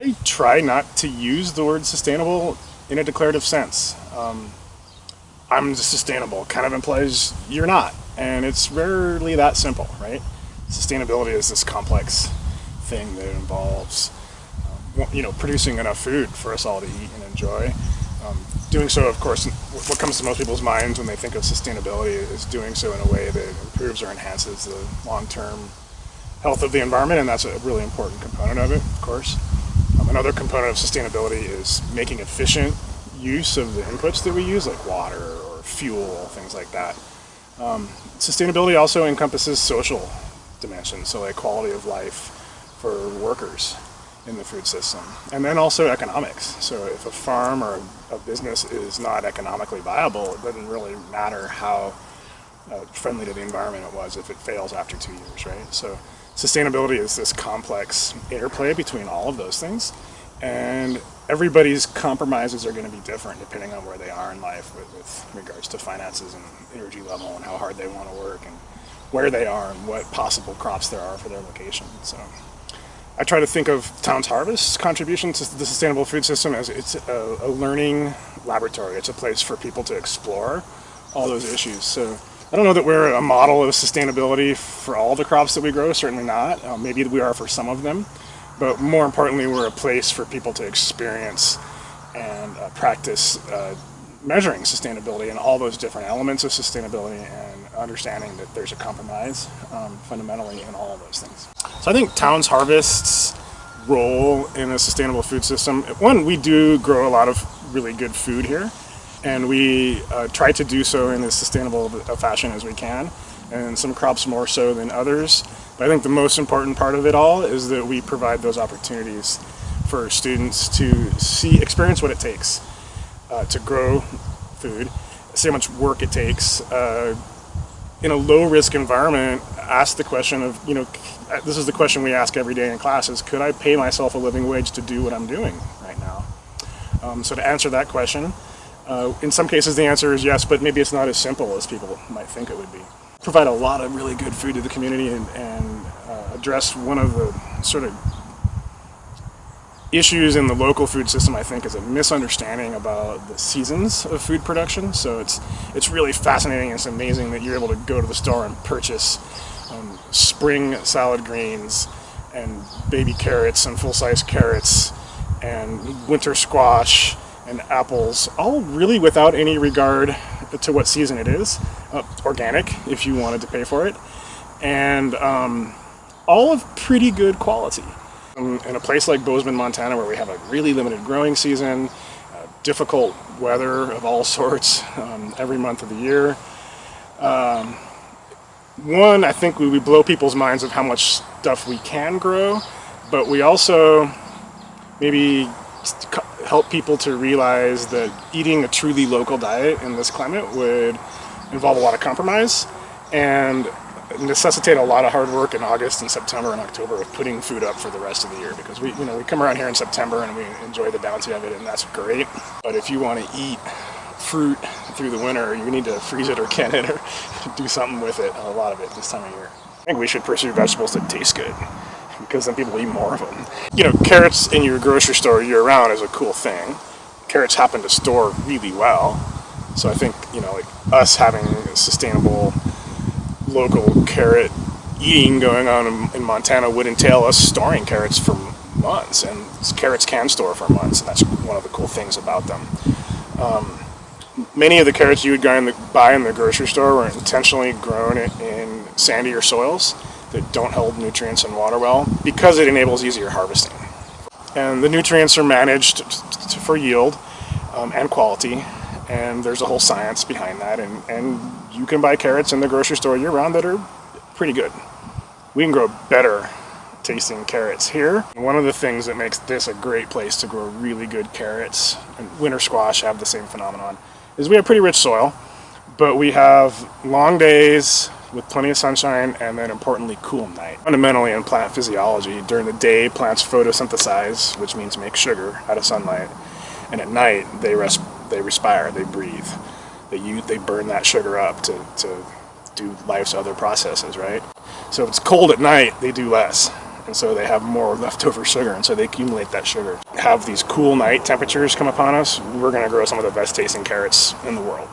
I try not to use the word sustainable in a declarative sense. I'm sustainable kind of implies you're not, and it's rarely that simple, right? Sustainability is this complex thing that involves, producing enough food for us all to eat and enjoy. Doing so, of course, what comes to most people's minds when they think of sustainability is doing so in a way that improves or enhances the long-term health of the environment, and that's a really important component of it, of course. Another component of sustainability is making efficient use of the inputs that we use, like water or fuel, things like that. Sustainability also encompasses social dimensions, so like quality of life for workers in the food system. And then also economics. So if a farm or a business is not economically viable, it doesn't really matter how friendly to the environment it was if it fails after 2 years, right? So sustainability is this complex interplay between all of those things, and everybody's compromises are going to be different depending on where they are in life with regards to finances and energy level and how hard they want to work and where they are and what possible crops there are for their location. So I try to think of Town's Harvest's contribution to the sustainable food system as it's a learning laboratory. It's a place for people to explore all those issues. So I don't know that we're a model of sustainability for all the crops that we grow, certainly not. Maybe we are for some of them, but more importantly, we're a place for people to experience and practice measuring sustainability and all those different elements of sustainability and understanding that there's a compromise fundamentally in all of those things. So I think Town's Harvest's role in a sustainable food system, one, we do grow a lot of really good food here, and we try to do so in as sustainable a fashion as we can, and some crops more so than others. But I think the most important part of it all is that we provide those opportunities for students to experience what it takes to grow food, see how much work it takes in a low-risk environment. Ask the question of, this is the question we ask every day in classes: could I pay myself a living wage to do what I'm doing right now? So to answer that question, in some cases the answer is yes, but maybe it's not as simple as people might think it would be. Provide a lot of really good food to the community and address one of the sort of issues in the local food system, I think, is a misunderstanding about the seasons of food production. So it's really fascinating and it's amazing that you're able to go to the store and purchase spring salad greens and baby carrots and full-size carrots and winter squash and apples, all really without any regard to what season it is. Organic, if you wanted to pay for it, and all of pretty good quality. In a place like Bozeman, Montana, where we have a really limited growing season, difficult weather of all sorts every month of the year, one, I think we blow people's minds of how much stuff we can grow, but we also maybe help people to realize that eating a truly local diet in this climate would involve a lot of compromise and necessitate a lot of hard work in August and September and October of putting food up for the rest of the year, because we come around here in September and we enjoy the bounty of it, and that's great. But if you want to eat fruit through the winter, you need to freeze it or can it or do something with it, a lot of it this time of year. I think we should pursue vegetables that taste good, because then people eat more of them. Carrots in your grocery store year round is a cool thing. Carrots happen to store really well. So I think, like us having a sustainable local carrot eating going on in Montana would entail us storing carrots for months, and carrots can store for months, and that's one of the cool things about them. Many of the carrots you would buy in the grocery store were intentionally grown in sandier soils that don't hold nutrients and water well, because it enables easier harvesting. And the nutrients are managed for yield and quality, and there's a whole science behind that, and you can buy carrots in the grocery store year-round that are pretty good. We can grow better tasting carrots here. One of the things that makes this a great place to grow really good carrots, and winter squash have the same phenomenon, is we have pretty rich soil, but we have long days with plenty of sunshine, and then importantly, cool night. Fundamentally in plant physiology, during the day plants photosynthesize, which means make sugar out of sunlight, and at night they respire, they breathe. They burn that sugar up to do life's other processes, right? So if it's cold at night, they do less. and so they have more leftover sugar, and so they accumulate that sugar. Have these cool night temperatures come upon us, we're going to grow some of the best tasting carrots in the world.